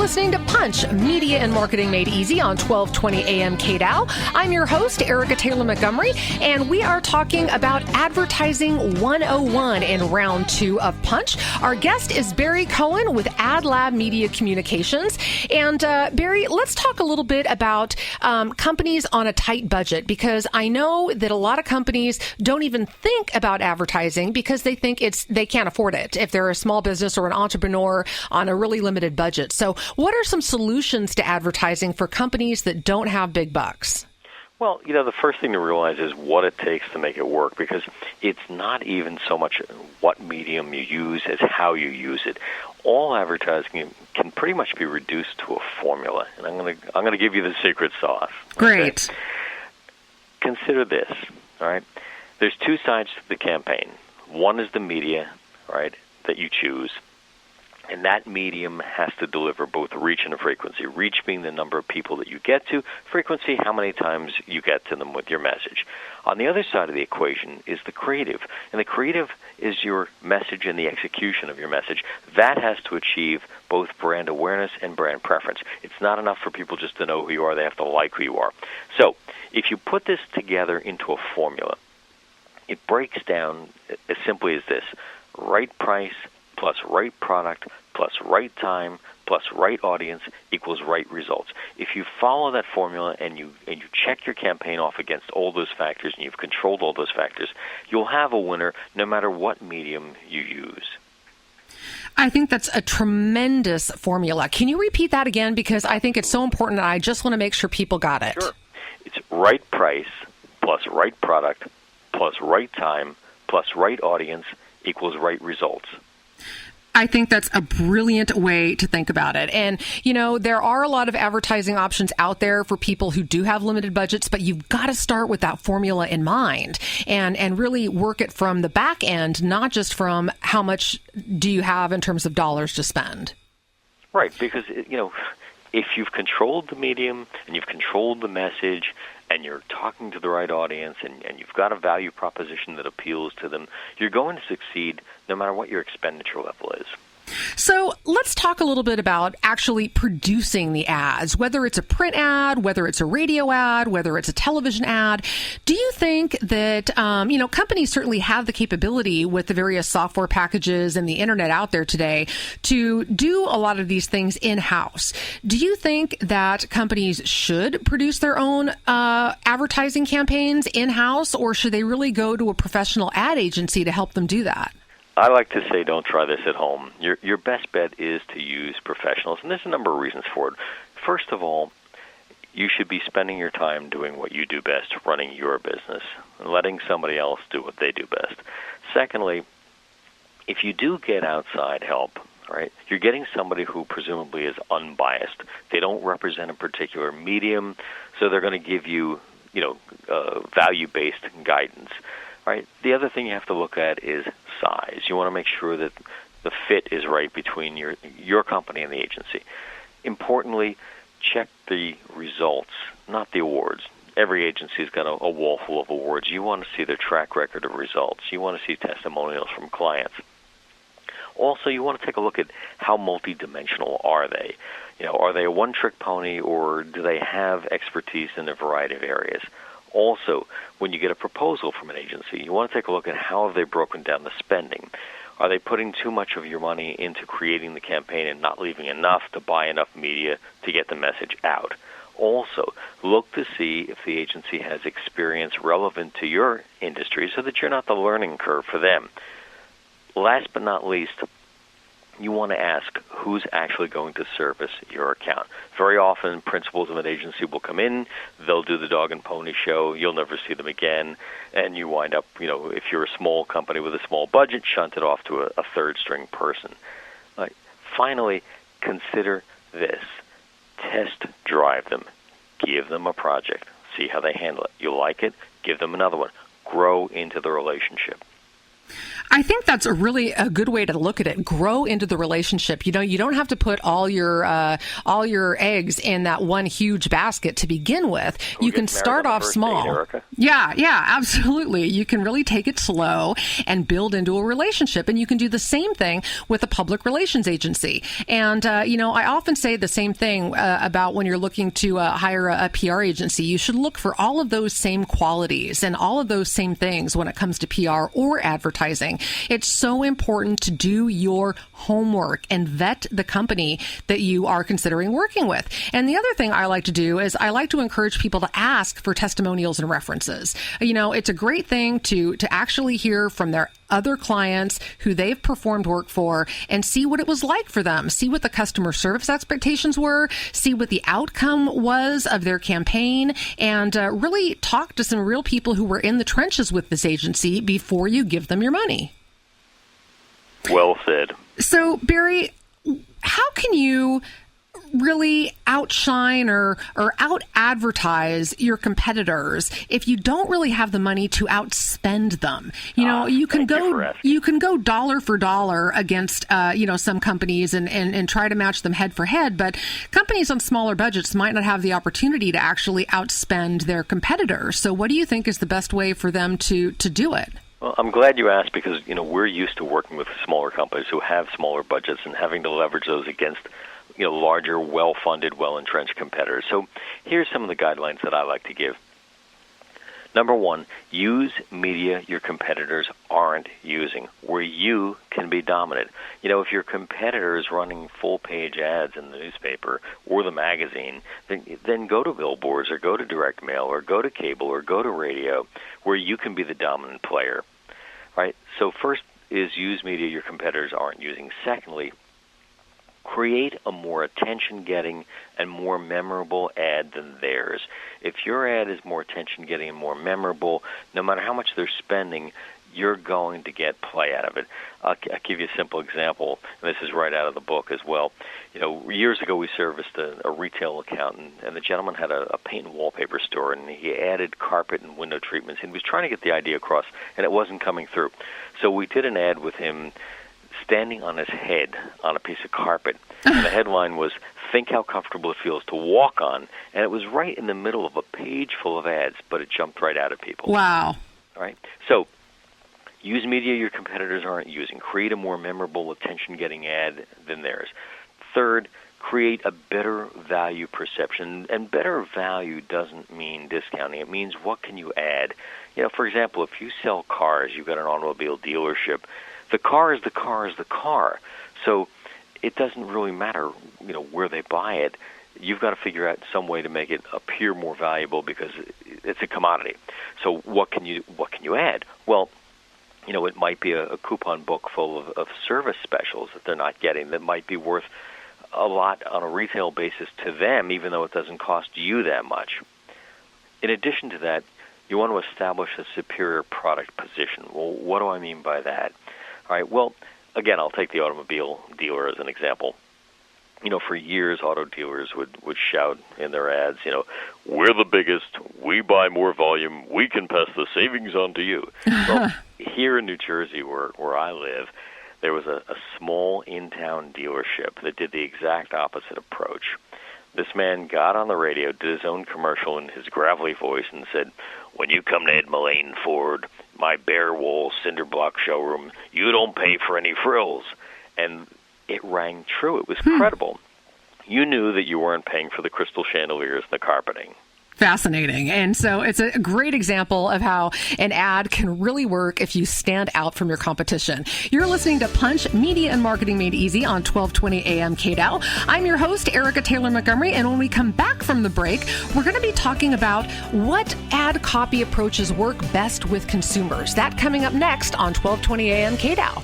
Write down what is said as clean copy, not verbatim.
Listening to Punch, Media and Marketing Made Easy on 1220 AM KDOW. I'm your host, Erica Taylor Montgomery, and we are talking about Advertising 101 in round 2 of Punch. Our guest is Barry Cohen with AdLab Media Communications. And Barry, let's talk a little bit about companies on a tight budget, because I know that a lot of companies don't even think about advertising because they think they can't afford it if they're a small business or an entrepreneur on a really limited budget. So what are some solutions to advertising for companies that don't have big bucks? Well, the first thing to realize is what it takes to make it work, because it's not even so much what medium you use as how you use it. All advertising can pretty much be reduced to a formula, and I'm going to give you the secret sauce. Great. Okay? Consider this, all right? There's two sides to the campaign. One is the media, right, that you choose. And that medium has to deliver both reach and frequency. Reach being the number of people that you get to, frequency, how many times you get to them with your message. On the other side of the equation is the creative. And the creative is your message and the execution of your message. That has to achieve both brand awareness and brand preference. It's not enough for people just to know who you are. They have to like who you are. So if you put this together into a formula, it breaks down as simply as this: right price plus right product plus right time plus right audience equals right results. If you follow that formula and you check your campaign off against all those factors and you've controlled all those factors, you'll have a winner no matter what medium you use. I think that's a tremendous formula. Can you repeat that again? Because I think it's so important, and I just want to make sure people got it. Sure. It's right price plus right product plus right time plus right audience equals right results. I think that's a brilliant way to think about it. And, there are a lot of advertising options out there for people who do have limited budgets, but you've got to start with that formula in mind and really work it from the back end, not just from how much do you have in terms of dollars to spend. Right, because, if you've controlled the medium and you've controlled the message and you're talking to the right audience and you've got a value proposition that appeals to them, you're going to succeed no matter what your expenditure level is. So let's talk a little bit about actually producing the ads, whether it's a print ad, whether it's a radio ad, whether it's a television ad. Do you think that, companies certainly have the capability with the various software packages and the internet out there today to do a lot of these things in-house? Do you think that companies should produce their own advertising campaigns in-house, or should they really go to a professional ad agency to help them do that? I like to say don't try this at home. Your best bet is to use professionals, and there's a number of reasons for it. First of all, you should be spending your time doing what you do best, running your business, and letting somebody else do what they do best. Secondly, if you do get outside help, right, you're getting somebody who presumably is unbiased. They don't represent a particular medium, so they're going to give you, value-based guidance. Right. The other thing you have to look at is size. You want to make sure that the fit is right between your company and the agency. Importantly, check the results, not the awards. Every agency's got a wall full of awards. You want to see their track record of results. You want to see testimonials from clients. Also, you want to take a look at how multidimensional are they. Are they a one-trick pony, or do they have expertise in a variety of areas? Also, when you get a proposal from an agency, you want to take a look at how have they broken down the spending. Are they putting too much of your money into creating the campaign and not leaving enough to buy enough media to get the message out? Also, look to see if the agency has experience relevant to your industry so that you're not the learning curve for them. Last but not least, you want to ask who's actually going to service your account. Very often, principals of an agency will come in, they'll do the dog and pony show, you'll never see them again, and you wind up, if you're a small company with a small budget, shunted off to a third-string person. Finally, consider this. Test drive them. Give them a project. See how they handle it. You like it? Give them another one. Grow into the relationship. I think that's a good way to look at it. Grow into the relationship. You don't have to put all your eggs in that one huge basket to begin with. You can start off small. Yeah, absolutely. You can really take it slow and build into a relationship. And you can do the same thing with a public relations agency. And I often say the same thing about when you're looking to hire a PR agency. You should look for all of those same qualities and all of those same things when it comes to PR or advertising. It's so important to do your homework and vet the company that you are considering working with. And the other thing I like to do is I like to encourage people to ask for testimonials and references. It's a great thing to actually hear from their other clients who they've performed work for and see what it was like for them, see what the customer service expectations were, see what the outcome was of their campaign, and really talk to some real people who were in the trenches with this agency before you give them your money. Well said. So, Barry, how can you really outshine or out-advertise your competitors if you don't really have the money to outspend them? You can go dollar for dollar against some companies and try to match them head for head, but companies on smaller budgets might not have the opportunity to actually outspend their competitors. So what do you think is the best way for them to do it? Well, I'm glad you asked because, we're used to working with smaller companies who have smaller budgets and having to leverage those against larger, well-funded, well-entrenched competitors. So here's some of the guidelines that I like to give. Number one, use media your competitors aren't using, where you can be dominant. If your competitor is running full-page ads in the newspaper or the magazine, then go to billboards or go to direct mail or go to cable or go to radio, where you can be the dominant player, right? So first is use media your competitors aren't using. Secondly, create a more attention-getting and more memorable ad than theirs. If your ad is more attention-getting and more memorable, no matter how much they're spending, you're going to get play out of it. I'll give you a simple example, and this is right out of the book as well. Years ago we serviced a retail account, and the gentleman had a paint and wallpaper store, and he added carpet and window treatments. And he was trying to get the idea across, and it wasn't coming through. So we did an ad with him standing on his head on a piece of carpet. And the headline was, "Think how comfortable it feels to walk on." And it was right in the middle of a page full of ads, but it jumped right out of people. Wow. All right? So use media your competitors aren't using. Create a more memorable, attention-getting ad than theirs. Third, create a better value perception. And better value doesn't mean discounting. It means what can you add. For example, if you sell cars, you've got an automobile dealership, the car is the car is the car. So it doesn't really matter, where they buy it. You've got to figure out some way to make it appear more valuable because it's a commodity. So what can you add? Well, it might be a coupon book full of service specials that they're not getting that might be worth a lot on a retail basis to them, even though it doesn't cost you that much. In addition to that, you want to establish a superior product position. Well, what do I mean by that? All right, well, again, I'll take the automobile dealer as an example. For years, auto dealers would shout in their ads, "We're the biggest, we buy more volume, we can pass the savings on to you." Well, here in New Jersey, where I live, there was a small in-town dealership that did the exact opposite approach. This man got on the radio, did his own commercial in his gravelly voice, and said, "When you come to Ed Mullane Ford, my bare wall cinder block showroom, you don't pay for any frills." And it rang true. It was credible. You knew that you weren't paying for the crystal chandeliers and the carpeting. Fascinating. And so it's a great example of how an ad can really work if you stand out from your competition. You're listening to Punch, Media and Marketing Made Easy on 1220 AM KDOW. I'm your host, Erica Taylor Montgomery, and when we come back from the break, we're going to be talking about what ad copy approaches work best with consumers. That coming up next on 1220 AM KDOW.